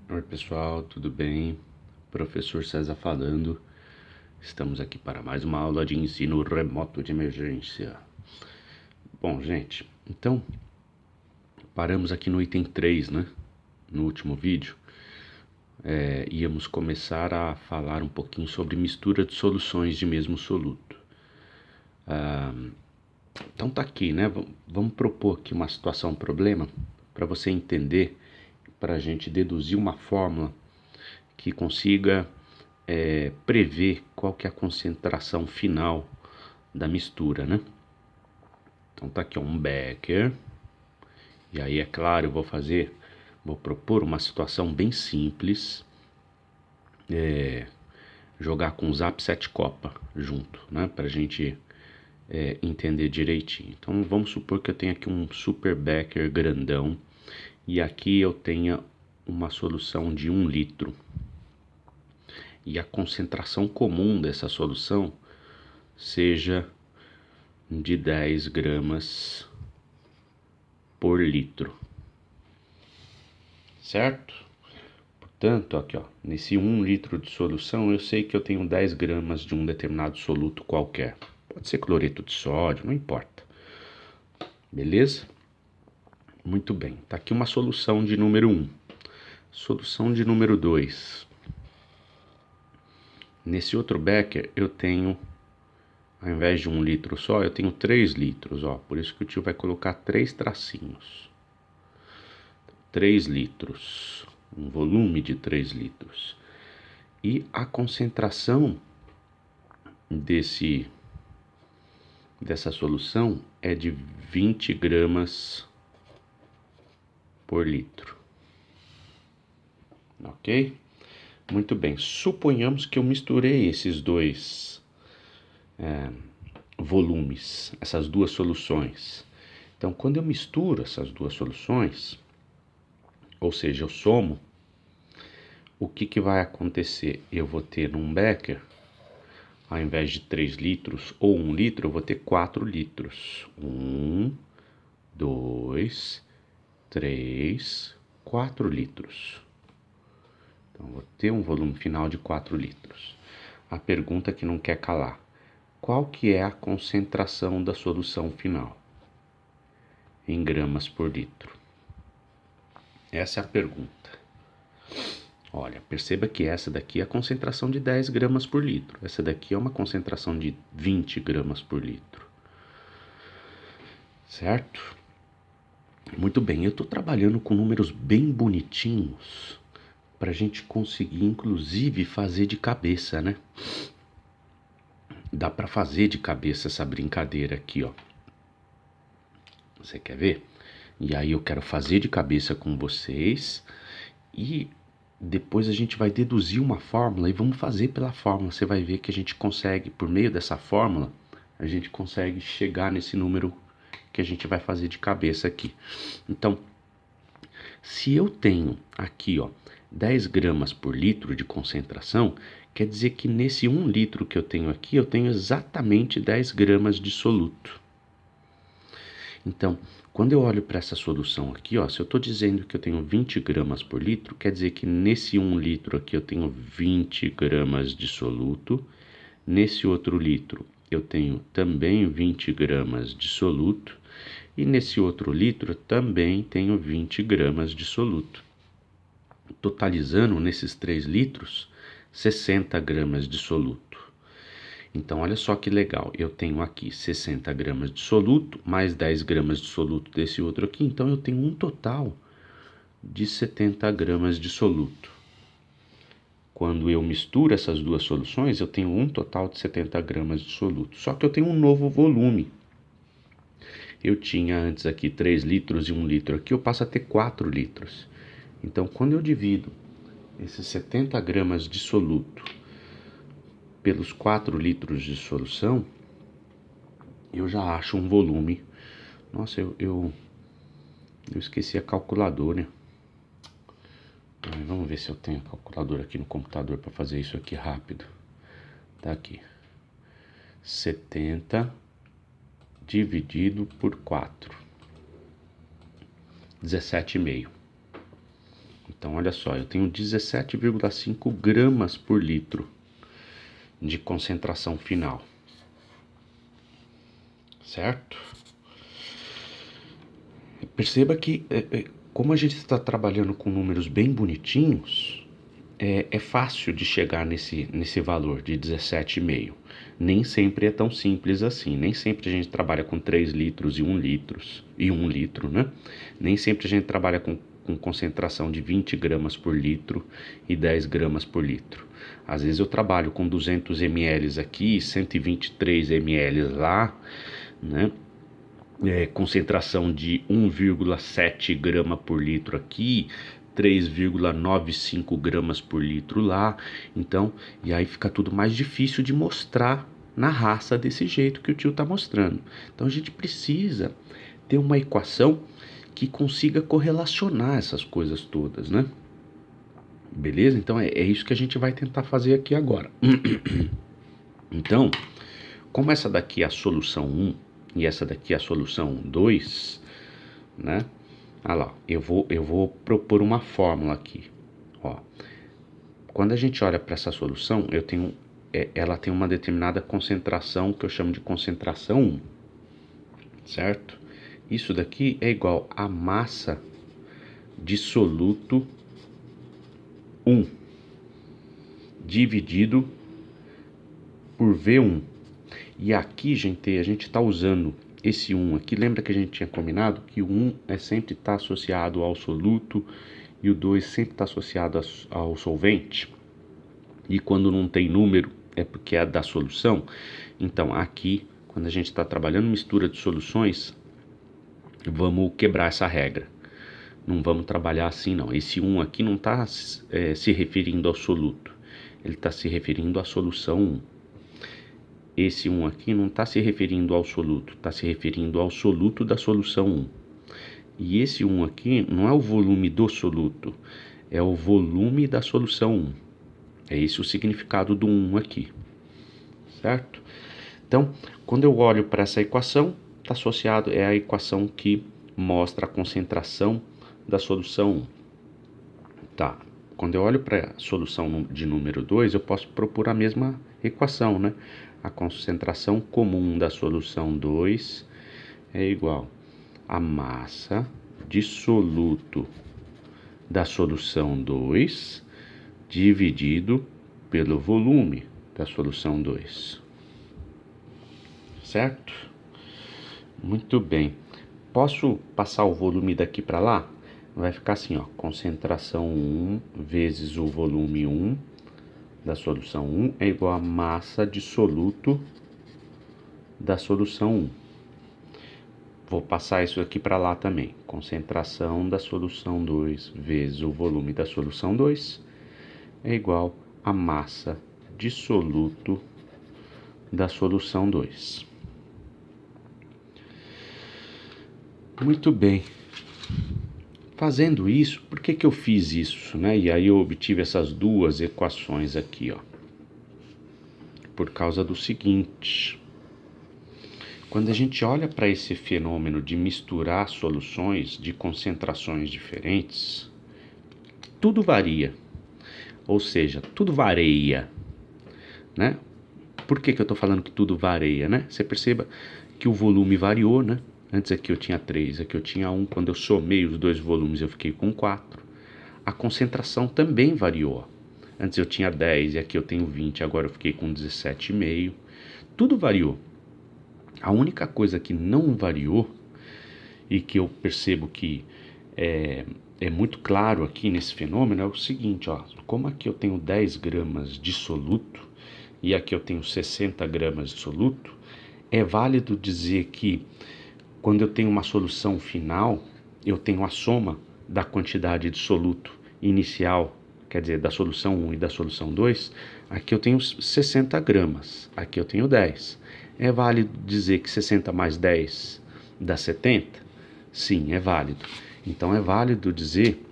Oi pessoal, tudo bem? Professor César falando. Estamos aqui para mais uma aula de ensino remoto de emergência. Bom, gente, então paramos aqui no item 3, né? No último vídeo. Íamos começar a falar um pouquinho sobre mistura de soluções de mesmo soluto. Então tá aqui, né? Vamos propor aqui uma situação, um problema, para você entender, para a gente deduzir uma fórmula que consiga prever qual que é a concentração final da mistura, né? Então tá aqui um becker, e aí é claro, vou propor uma situação bem simples, jogar com Zap 7 Copa junto, né? Pra gente entender direitinho. Então vamos supor que eu tenho aqui um super becker grandão, e aqui eu tenha uma solução de 1 litro. E a concentração comum dessa solução seja de 10 gramas por litro, certo? Portanto, aqui ó, nesse 1 litro de solução eu sei que eu tenho 10 gramas de um determinado soluto qualquer. Pode ser cloreto de sódio, não importa. Beleza? Muito bem, tá aqui uma solução de número 1. Solução de número 2. Nesse outro becker eu tenho, ao invés de 1 litro só, eu tenho 3 litros, ó. Por isso que o tio vai colocar 3 tracinhos. 3 litros, um volume de 3 litros. E a concentração dessa solução é de 20 gramas por litro. Ok? Muito bem. Suponhamos que eu misturei esses dois volumes, essas duas soluções. Então, quando eu misturo essas duas soluções, ou seja, eu somo, o que vai acontecer? Eu vou ter num becker, ao invés de 3 litros ou 1 litro, eu vou ter 4 litros. 1, 2, 3, 4 litros. Então, vou ter um volume final de 4 litros. A pergunta que não quer calar: qual que é a concentração da solução final em gramas por litro? Essa é a pergunta. Olha, perceba que essa daqui é a concentração de 10 gramas por litro. Essa daqui é uma concentração de 20 gramas por litro. Certo? Muito bem, eu estou trabalhando com números bem bonitinhos para a gente conseguir, inclusive, fazer de cabeça, né? Dá para fazer de cabeça essa brincadeira aqui, ó. Você quer ver? E aí eu quero fazer de cabeça com vocês e depois a gente vai deduzir uma fórmula e vamos fazer pela fórmula. Você vai ver que a gente consegue, por meio dessa fórmula, a gente consegue chegar nesse número que a gente vai fazer de cabeça aqui. Então, se eu tenho aqui, ó, 10 gramas por litro de concentração, quer dizer que nesse 1 litro que eu tenho aqui, eu tenho exatamente 10 gramas de soluto. Então, quando eu olho para essa solução aqui, ó, se eu estou dizendo que eu tenho 20 gramas por litro, quer dizer que nesse 1 litro aqui eu tenho 20 gramas de soluto. Nesse outro litro eu tenho também 20 gramas de soluto. E nesse outro litro também tenho 20 gramas de soluto. Totalizando nesses 3 litros, 60 gramas de soluto. Então, olha só que legal, eu tenho aqui 60 gramas de soluto, mais 10 gramas de soluto desse outro aqui, então eu tenho um total de 70 gramas de soluto. Quando eu misturo essas duas soluções, eu tenho um total de 70 gramas de soluto, só que eu tenho um novo volume. Eu tinha antes aqui 3 litros e 1 litro aqui, eu passo a ter 4 litros. Então, quando eu divido esses 70 gramas de soluto pelos 4 litros de solução, eu já acho um volume. Nossa, eu esqueci a calculadora. Vamos ver se eu tenho a calculadora aqui no computador para fazer isso aqui rápido. Tá aqui. 70 dividido por 4. 17,5. Então, olha só, eu tenho 17,5 gramas por litro de concentração final. Certo? Perceba que, como a gente está trabalhando com números bem bonitinhos, é fácil de chegar nesse valor de 17,5. Nem sempre é tão simples assim. Nem sempre a gente trabalha com 3 litros e 1 litro, né? Nem sempre a gente trabalha com concentração de 20 gramas por litro e 10 gramas por litro. Às vezes eu trabalho com 200 ml aqui, 123 ml lá, né? Concentração de 1,7 grama por litro aqui, 3,95 gramas por litro lá. Então, e aí fica tudo mais difícil de mostrar na raça desse jeito que o tio está mostrando. Então a gente precisa ter uma equação que consiga correlacionar essas coisas todas, né? Beleza? Então é isso que a gente vai tentar fazer aqui agora. Então, como essa daqui é a solução 1 e essa daqui é a solução 2, né? Ah lá, eu vou propor uma fórmula aqui. Ó, quando a gente olha para essa solução, ela tem uma determinada concentração que eu chamo de concentração 1, certo? Isso daqui é igual a massa de soluto 1 dividido por V1. E aqui, gente, a gente está usando esse 1 aqui. Lembra que a gente tinha combinado que o 1 sempre está associado ao soluto e o 2 sempre está associado ao solvente? E quando não tem número é porque é da solução. Então aqui, quando a gente está trabalhando mistura de soluções, vamos quebrar essa regra. Não vamos trabalhar assim não. Esse 1 aqui não está se referindo ao soluto. Ele está se referindo à solução 1. Esse 1 aqui não está se referindo ao soluto, está se referindo ao soluto da solução 1. E esse 1 aqui não é o volume do soluto, é o volume da solução 1. É esse o significado do 1 aqui, certo? Então, quando eu olho para essa equação, está associado, é a equação que mostra a concentração da solução 1. Tá, quando eu olho para a solução de número 2, eu posso propor a mesma equação, né? A concentração comum da solução 2 é igual a massa de soluto da solução 2 dividido pelo volume da solução 2. Certo? Muito bem. Posso passar o volume daqui para lá? Vai ficar assim, ó, concentração 1 vezes o volume 1 da solução 1 é igual a massa de soluto da solução 1. Vou passar isso aqui para lá também. Concentração da solução 2 vezes o volume da solução 2 é igual a massa de soluto da solução 2. Muito bem. Fazendo isso, por que eu fiz isso, né? E aí eu obtive essas duas equações aqui, ó. Por causa do seguinte: quando a gente olha para esse fenômeno de misturar soluções de concentrações diferentes, tudo varia. Ou seja, tudo varia, né? Por que eu estou falando que tudo varia, né? Você perceba que o volume variou, né? Antes aqui eu tinha 3, aqui eu tinha 1. Quando eu somei os dois volumes eu fiquei com 4. A concentração também variou. Antes eu tinha 10 e aqui eu tenho 20, agora eu fiquei com 17,5. Tudo variou. A única coisa que não variou e que eu percebo que é muito claro aqui nesse fenômeno é o seguinte, ó. Como aqui eu tenho 10 gramas de soluto e aqui eu tenho 60 gramas de soluto, é válido dizer que quando eu tenho uma solução final, eu tenho a soma da quantidade de soluto inicial, quer dizer, da solução 1 e da solução 2, aqui eu tenho 60 gramas, aqui eu tenho 10. É válido dizer que 60 mais 10 dá 70? Sim, é válido. Então é válido dizer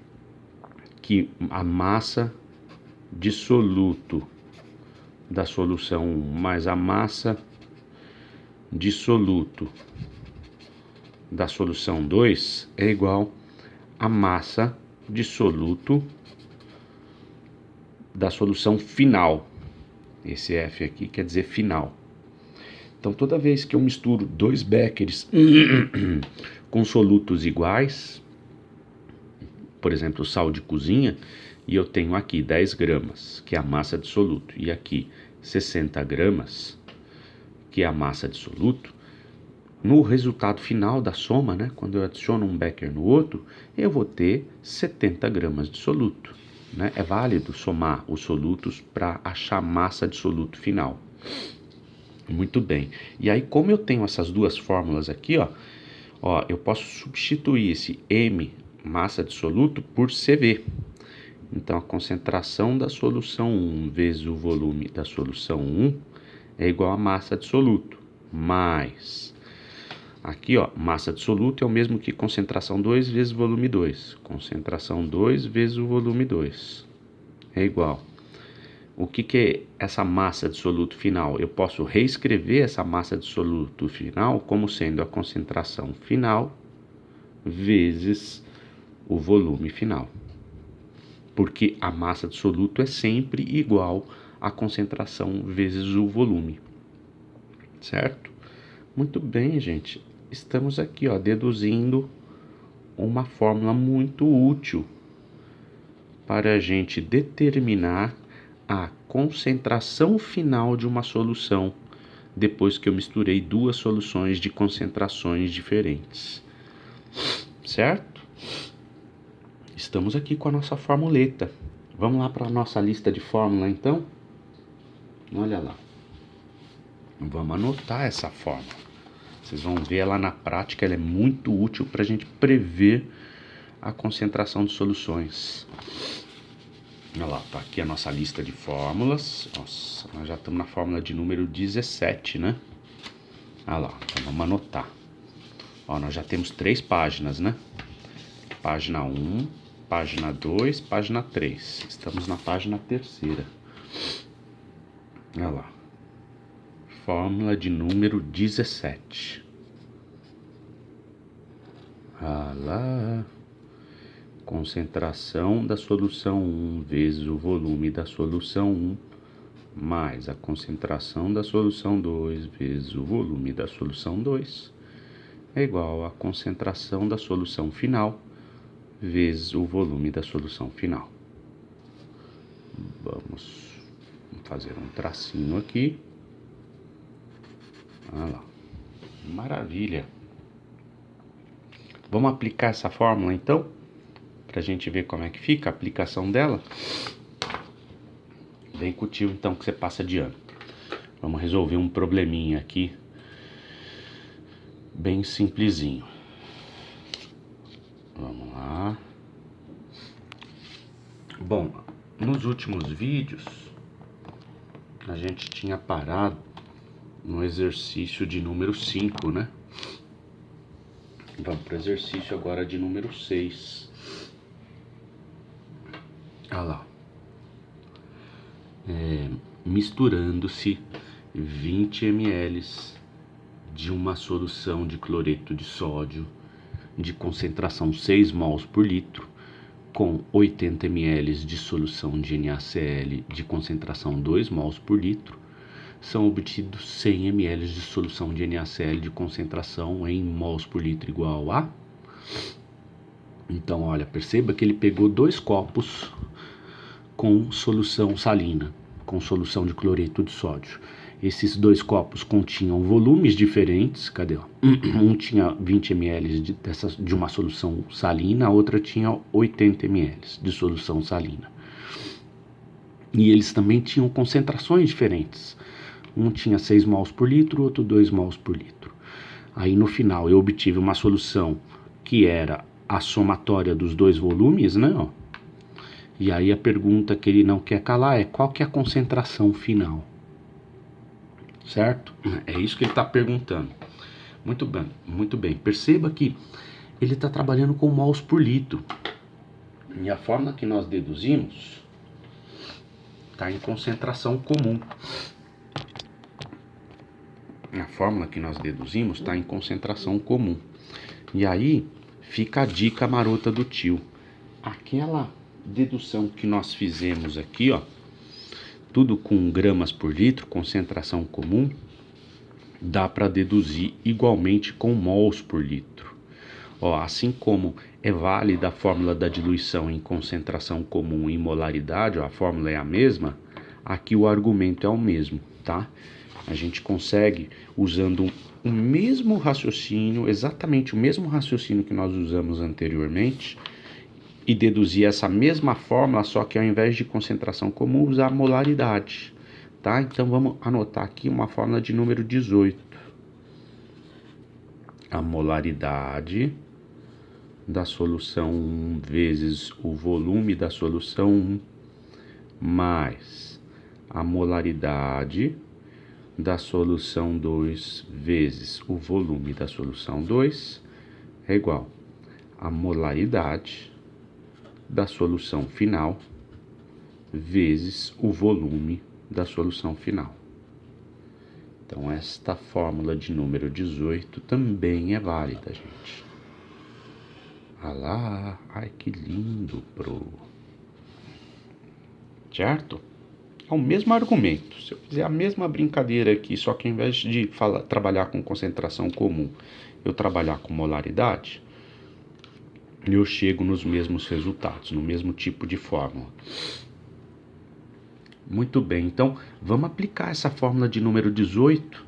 que a massa de soluto da solução 1 mais a massa de soluto da solução 2 é igual a massa de soluto da solução final. Esse F aqui quer dizer final. Então, toda vez que eu misturo 2 béqueres com solutos iguais, por exemplo, sal de cozinha, e eu tenho aqui 10 gramas, que é a massa de soluto, e aqui 60 gramas, que é a massa de soluto, no resultado final da soma, né, quando eu adiciono um becker no outro, eu vou ter 70 gramas de soluto. Né? É válido somar os solutos para achar a massa de soluto final. Muito bem. E aí, como eu tenho essas duas fórmulas aqui, ó, eu posso substituir esse M, massa de soluto, por CV. Então, a concentração da solução 1 vezes o volume da solução 1 é igual a massa de soluto, mais... Aqui, ó, massa de soluto é o mesmo que concentração 2 vezes volume 2. Concentração 2 vezes o volume 2. É igual. O que é essa massa de soluto final? Eu posso reescrever essa massa de soluto final como sendo a concentração final vezes o volume final. Porque a massa de soluto é sempre igual à concentração vezes o volume. Certo? Muito bem, gente. Estamos aqui, ó, deduzindo uma fórmula muito útil para a gente determinar a concentração final de uma solução depois que eu misturei duas soluções de concentrações diferentes. Certo? Estamos aqui com a nossa formuleta. Vamos lá para a nossa lista de fórmula, então? Olha lá. Vamos anotar essa fórmula. Vocês vão ver ela na prática, ela é muito útil para a gente prever a concentração de soluções. Olha lá, tá aqui a nossa lista de fórmulas. Nossa, nós já estamos na fórmula de número 17, né? Olha lá, então vamos anotar. Ó, nós já temos 3 páginas, né? Página 1, página 2, página 3. Estamos na página 3ª. Olha lá. Fórmula de número 17. Olha lá. Concentração da solução 1 vezes o volume da solução 1 mais a concentração da solução 2 vezes o volume da solução 2 é igual à concentração da solução final vezes o volume da solução final. Vamos fazer um tracinho aqui. Olha lá. Maravilha. Vamos aplicar essa fórmula então? Pra gente ver como é que fica a aplicação dela. Vem com o tio então que você passa de ano. Vamos resolver um probleminha aqui. Bem simplesinho. Vamos lá. Bom, nos últimos vídeos a gente tinha parado no exercício de número 5, né? Vamos para o exercício agora de número 6. Olha lá. Misturando-se 20 ml de uma solução de cloreto de sódio de concentração 6 mols por litro com 80 ml de solução de NaCl de concentração 2 mols por litro, são obtidos 100 ml de solução de NaCl de concentração em mols por litro igual a... Então, olha, perceba que ele pegou 2 copos com solução salina, com solução de cloreto de sódio. Esses 2 copos continham volumes diferentes. Cadê? Um tinha 20 ml de uma solução salina, a outra tinha 80 ml de solução salina. E eles também tinham concentrações diferentes. Um tinha 6 mols por litro, outro 2 mols por litro. Aí no final eu obtive uma solução que era a somatória dos 2 volumes, né? Ó. E aí a pergunta que ele não quer calar é: qual que é a concentração final? Certo? É isso que ele está perguntando. Muito bem, muito bem. Perceba que ele está trabalhando com mols por litro. E a fórmula que nós deduzimos está em concentração comum. A fórmula que nós deduzimos está em concentração comum. E aí fica a dica marota do tio. aquela dedução que nós fizemos aqui, ó, tudo com gramas por litro, concentração comum, dá para deduzir igualmente com mols por litro. Ó, assim como é válida a fórmula da diluição em concentração comum e molaridade, ó, a fórmula é a mesma, aqui o argumento é o mesmo, tá? A gente consegue, usando o mesmo raciocínio, exatamente o mesmo raciocínio que nós usamos anteriormente, e deduzir essa mesma fórmula, só que ao invés de concentração comum, usar molaridade, tá? Então vamos anotar aqui uma fórmula de número 18. A molaridade da solução 1 vezes o volume da solução 1 mais a molaridade da solução 2 vezes o volume da solução 2 é igual a molaridade da solução final vezes o volume da solução final. Então esta fórmula de número 18 também é válida, gente. Ah lá, ai que lindo, pro. Certo? É o mesmo argumento. Se eu fizer a mesma brincadeira aqui, só que ao invés de trabalhar com concentração comum, eu trabalhar com molaridade, eu chego nos mesmos resultados, no mesmo tipo de fórmula. Muito bem, então vamos aplicar essa fórmula de número 18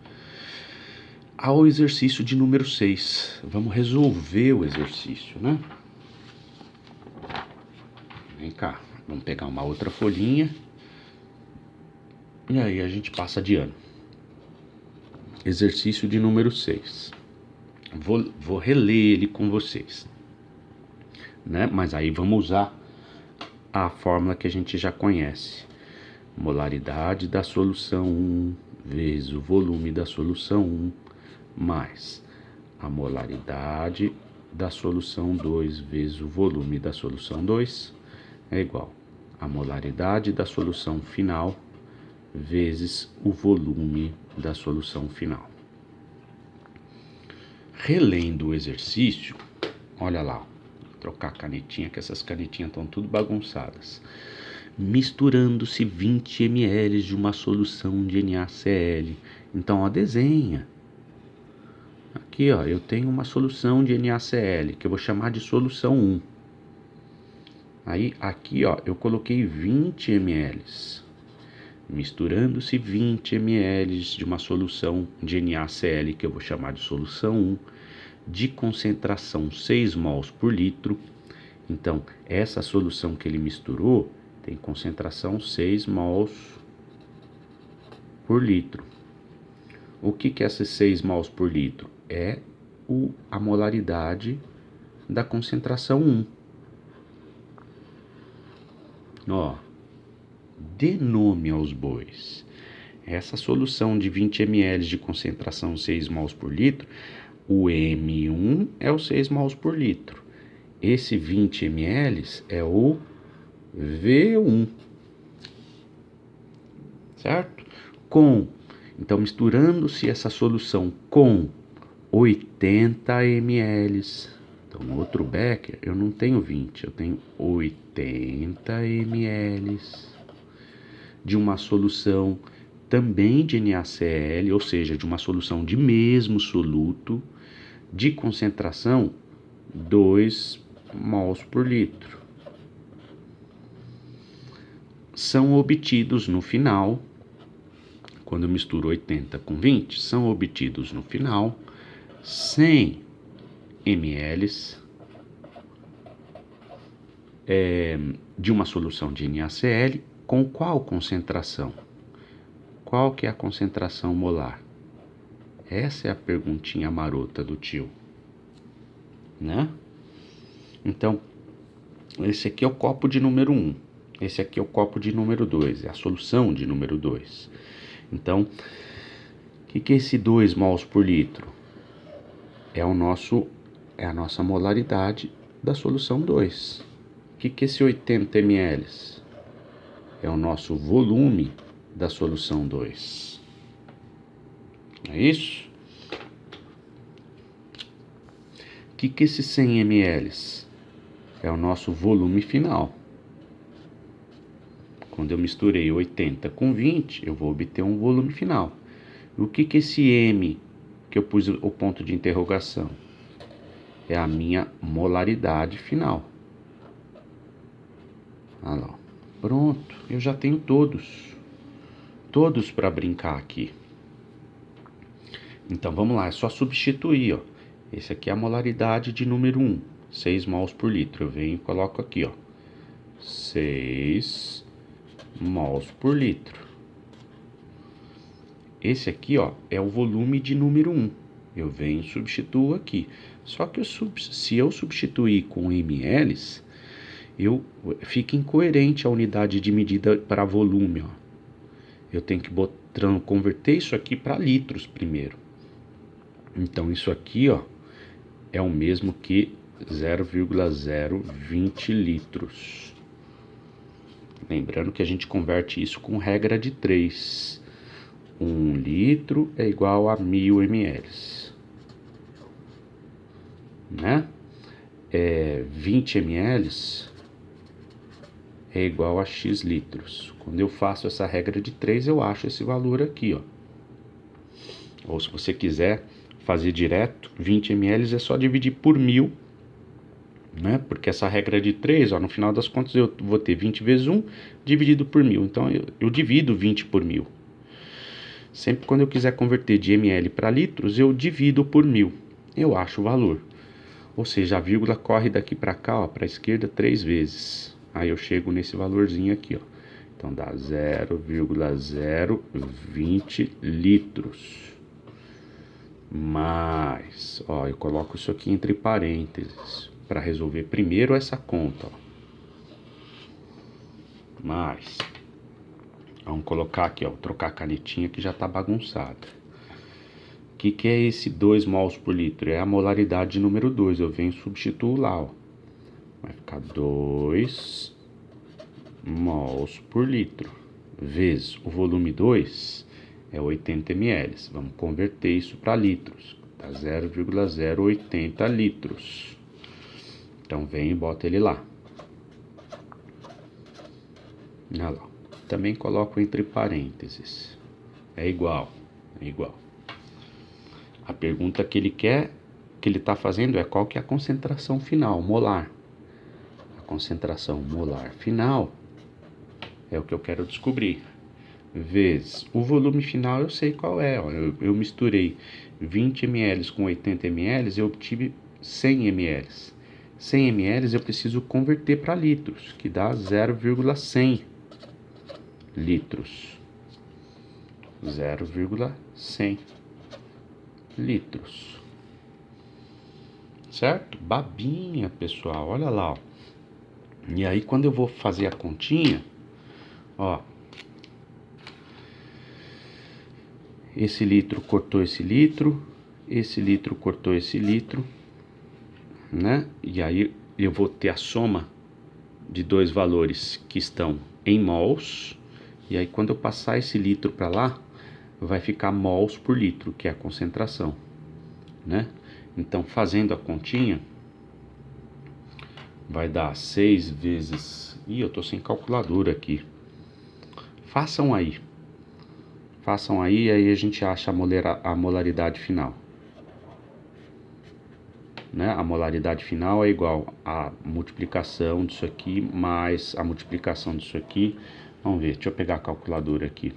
ao exercício de número 6. Vamos resolver o exercício, né? Vem cá, vamos pegar uma outra folhinha. E aí a gente passa de ano. Exercício de número 6. Vou reler ele com vocês, né? Mas aí vamos usar a fórmula que a gente já conhece. Molaridade da solução 1 vezes o volume da solução 1 mais a molaridade da solução 2 vezes o volume da solução 2 é igual a molaridade da solução final vezes o volume da solução final. Relendo o exercício, olha lá, vou trocar a canetinha, que essas canetinhas estão tudo bagunçadas. Misturando-se 20 ml de uma solução de NaCl. Então, ó, desenha. Aqui, ó, eu tenho uma solução de NaCl, que eu vou chamar de solução 1. Aí, aqui, ó, eu coloquei 20 ml. Misturando-se 20 ml de uma solução de NaCl, que eu vou chamar de solução 1, de concentração 6 mols por litro. Então, essa solução que ele misturou tem concentração 6 mols por litro. O que é esses 6 mols por litro? É a molaridade da concentração 1. Ó, dê nome aos bois. Essa solução de 20 ml de concentração 6 mols por litro, o M1 é o 6 mols por litro. Esse 20 ml é o V1. Certo? Então, misturando-se essa solução com 80 ml. Então, no outro becker, eu não tenho 20, eu tenho 80 ml de uma solução também de NaCl, ou seja, de uma solução de mesmo soluto, de concentração 2 mols por litro. São obtidos no final, quando eu misturo 80 com 20, são obtidos no final 100 ml de uma solução de NaCl com qual concentração? Qual que é a concentração molar? Essa é a perguntinha marota do tio, né? Então, esse aqui é o copo de número 1. Esse aqui é o copo de número 2, é a solução de número 2. Então, o que é esse 2 mols por litro? É a nossa molaridade da solução 2. O que é esse 80 ml? É o nosso volume da solução 2. É isso? O que é esse 100 ml? é o nosso volume final. Quando eu misturei 80 com 20, eu vou obter um volume final. O que que esse M, que eu pus o ponto de interrogação? É a minha molaridade final. Olha lá. Pronto, eu já tenho todos. Todos para brincar aqui. Então vamos lá, é só substituir, ó. Esse aqui é a molaridade de número 1, 6 mols por litro. Eu venho e coloco aqui, ó. 6 mols por litro. Esse aqui, ó, é o volume de número 1. Eu venho e substituo aqui. Só que se eu substituir com ml, fica incoerente a unidade de medida para volume, ó. Eu tenho que converter isso aqui para litros primeiro. Então isso aqui, ó, é o mesmo que 0,020 litros. Lembrando que a gente converte isso com regra de 3. 1 litro é igual a 1000 ml, né? 20 ml é igual a X litros. Quando eu faço essa regra de 3, eu acho esse valor aqui, ó. Ou se você quiser fazer direto, 20 ml é só dividir por 1000, né? Porque essa regra de 3, ó, no final das contas eu vou ter 20 vezes 1 dividido por 1000. Então eu divido 20 por 1000. Sempre quando eu quiser converter de ml para litros, eu divido por 1000. Eu acho o valor. Ou seja, a vírgula corre daqui para cá, ó, para a esquerda 3 vezes. Aí eu chego nesse valorzinho aqui, ó. Então dá 0,020 litros. Mais, ó, eu coloco isso aqui entre parênteses para resolver primeiro essa conta, ó. Mais. Vamos colocar aqui, ó, trocar a canetinha que já tá bagunçada. O que é esse 2 mols por litro? É a molaridade número 2. Eu venho e substituo lá, ó. Vai ficar 2 mols por litro vezes o volume 2 é 80 ml. Vamos converter isso para litros. Dá 0,080 litros. Então vem e bota ele lá. Olha lá. Também coloco entre parênteses. É igual. A pergunta que ele está fazendo é qual que é a concentração final, molar. A concentração molar final é o que eu quero descobrir. Vezes o volume final eu sei qual é. Ó. Eu misturei 20 ml com 80 ml, eu obtive 100 ml. 100 ml eu preciso converter para litros, que dá 0,100 litros. 0,100 litros. Certo? Babinha, pessoal. Olha lá, ó. E aí, quando eu vou fazer a continha, ó. Esse litro cortou esse litro cortou esse litro, né? E aí eu vou ter a soma de dois valores que estão em mols. E aí, quando eu passar esse litro para lá, vai ficar mols por litro, que é a concentração, né? Então, fazendo a continha, vai dar 6 vezes... Ih, eu tô sem calculadora aqui. Façam aí, aí a gente acha a molaridade final. Né? A molaridade final é igual a multiplicação disso aqui mais a multiplicação disso aqui. Vamos ver, deixa eu pegar a calculadora aqui.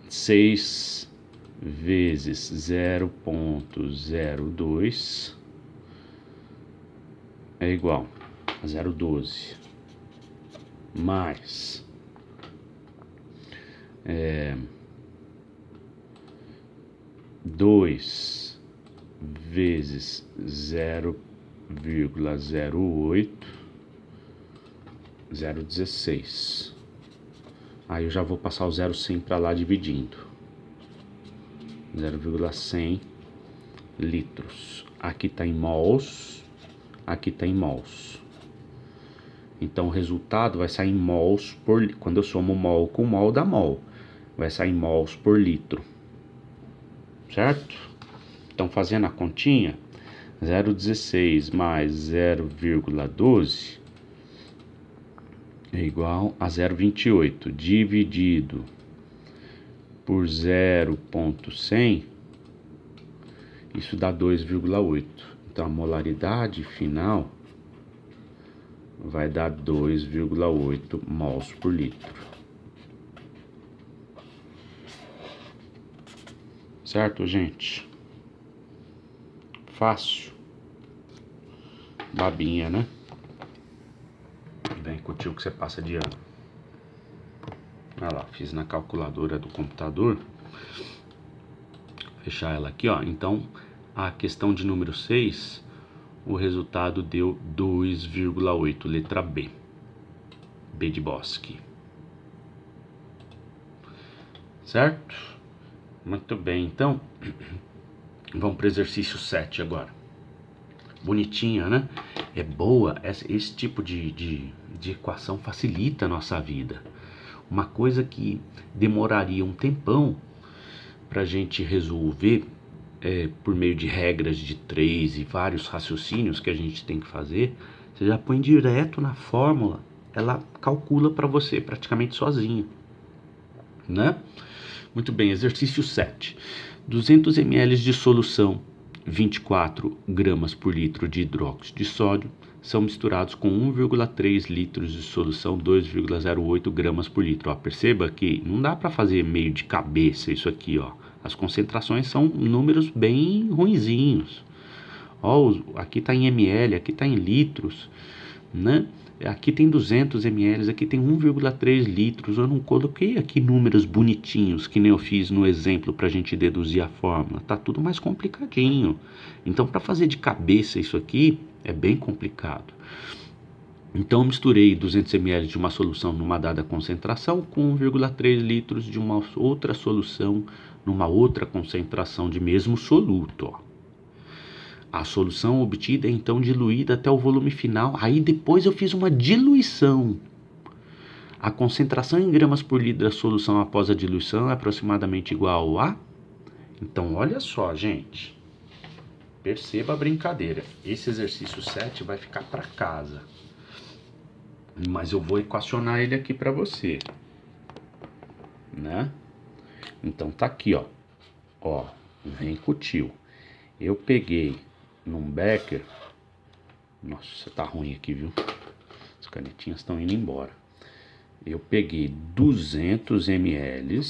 6 vezes 0,02 é igual a 0,12 mais 2 vezes 0,08, 0,16. Aí eu já vou passar o 0,100 para lá dividindo. 0,100 litros. Aqui está em mols, aqui está em mols. Então o resultado vai sair em mols por... Quando eu somo mol com mol, dá mol. Vai sair em mols por litro. Certo? Então, fazendo a continha, 0,16 mais 0,12 é igual a 0,28 dividido por 0,100, isso dá 2,8. Então a molaridade final vai dar 2,8 mols por litro. Certo, gente? Fácil. Babinha, né? Vem com o tio que você passa de ano. Olha lá, fiz na calculadora do computador. Fechar ela aqui, ó. Então, a questão de número 6, o resultado deu 2,8, letra B. B de Bosque. Certo? Muito bem, então, vamos para o exercício 7 agora. Bonitinha, né? É boa, esse tipo de equação facilita a nossa vida. Uma coisa que demoraria um tempão para a gente resolver por meio de regras de 3 e vários raciocínios que a gente tem que fazer, você já põe direto na fórmula, ela calcula para você praticamente sozinha, né? Muito bem, exercício 7. 200 ml de solução, 24 gramas por litro de hidróxido de sódio, são misturados com 1,3 litros de solução, 2,08 gramas por litro. Ó, perceba que não dá para fazer meio de cabeça isso aqui, ó. As concentrações são números bem ruinzinhos. Ó, aqui está em ml, aqui está em litros, né? Aqui tem 200 ml, aqui tem 1,3 litros. Eu não coloquei aqui números bonitinhos, que nem eu fiz no exemplo para a gente deduzir a fórmula. Tá tudo mais complicadinho. Então, para fazer de cabeça isso aqui, é bem complicado. Então, eu misturei 200 ml de uma solução numa dada concentração com 1,3 litros de uma outra solução numa outra concentração de mesmo soluto, ó. A solução obtida é então diluída até o volume final. Aí depois eu fiz uma diluição. A concentração em gramas por litro da solução após a diluição é aproximadamente igual a... Então olha só, gente. Perceba a brincadeira. Esse exercício 7 vai ficar para casa. Mas eu vou equacionar ele aqui para você, né? Então tá aqui, ó. Ó, vem com o tio. Eu peguei num becker. Nossa, tá ruim aqui, viu? As canetinhas estão indo embora. Eu peguei 200 ml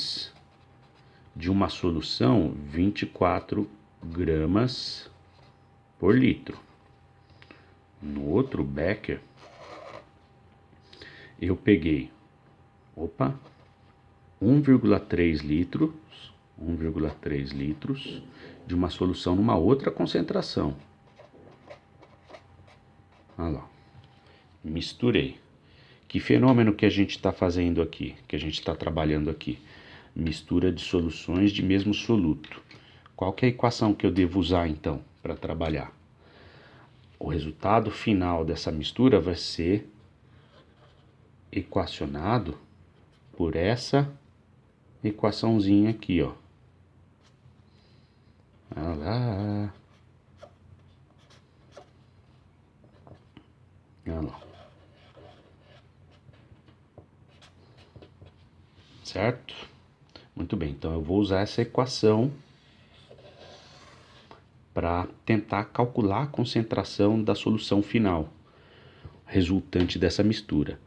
de uma solução 24 gramas por litro. No outro becker, eu peguei, 1,3 litros de uma solução numa outra concentração. Olha lá, misturei. Que fenômeno que a gente está fazendo aqui, que a gente está trabalhando aqui? Mistura de soluções de mesmo soluto. Qual que é a equação que eu devo usar então para trabalhar? O resultado final dessa mistura vai ser equacionado por essa equaçãozinha aqui, ó. Olha lá. Olha lá. Certo? Muito bem, então eu vou usar essa equação para tentar calcular a concentração da solução final, resultante dessa mistura.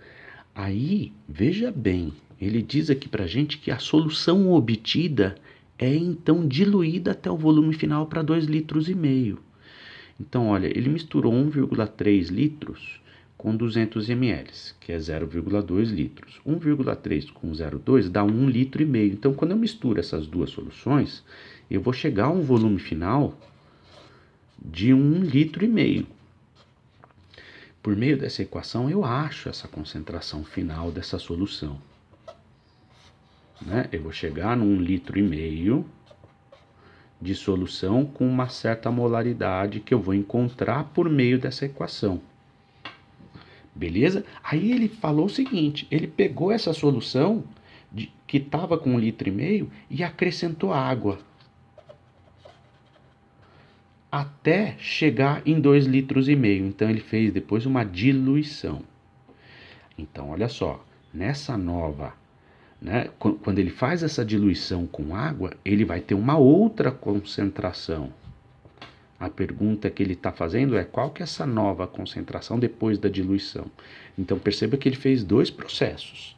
Aí, veja bem, ele diz aqui para a gente que a solução obtida é então diluída até o volume final para 2,5 litros. Então, olha, ele misturou 1,3 litros com 200 ml, que é 0,2 litros. 1,3 com 0,2 dá 1,5 litro. Então, quando eu misturo essas duas soluções, eu vou chegar a um volume final de 1,5 litro. Por meio dessa equação, eu acho essa concentração final dessa solução, né? Eu vou chegar num 1,5 litro de solução com uma certa molaridade que eu vou encontrar por meio dessa equação. Beleza? Aí ele falou o seguinte, ele pegou essa solução que estava com 1,5 litro e acrescentou água. até chegar em 2,5 litros. Então ele fez depois uma diluição. Então olha só, nessa nova, né, quando ele faz essa diluição com água, ele vai ter uma outra concentração. A pergunta que ele está fazendo é qual que é essa nova concentração depois da diluição. Então perceba que ele fez 2 processos.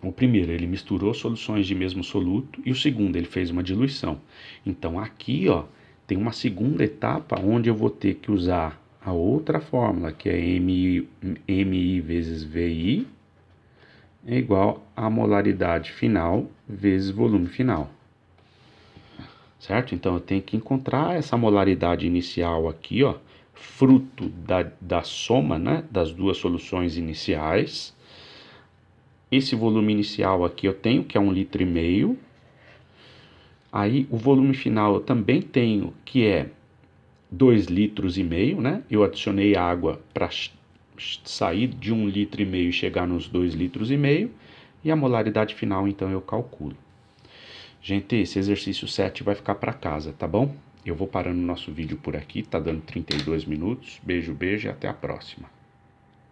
O primeiro, ele misturou soluções de mesmo soluto, e o segundo, ele fez uma diluição. Então aqui, ó, tem uma segunda etapa onde eu vou ter que usar a outra fórmula, que é MI vezes VI é igual a molaridade final vezes volume final. Certo? Então eu tenho que encontrar essa molaridade inicial aqui, ó, fruto da soma, né, das duas soluções iniciais. Esse volume inicial aqui eu tenho, que é 1,5 litro. Aí o volume final eu também tenho, que é 2,5 litros, né? Eu adicionei água para sair de 1,5 litro e chegar nos 2,5 litros. E a molaridade final, então, eu calculo. Gente, esse exercício 7 vai ficar para casa, tá bom? Eu vou parando o nosso vídeo por aqui, tá dando 32 minutos. Beijo, beijo e até a próxima.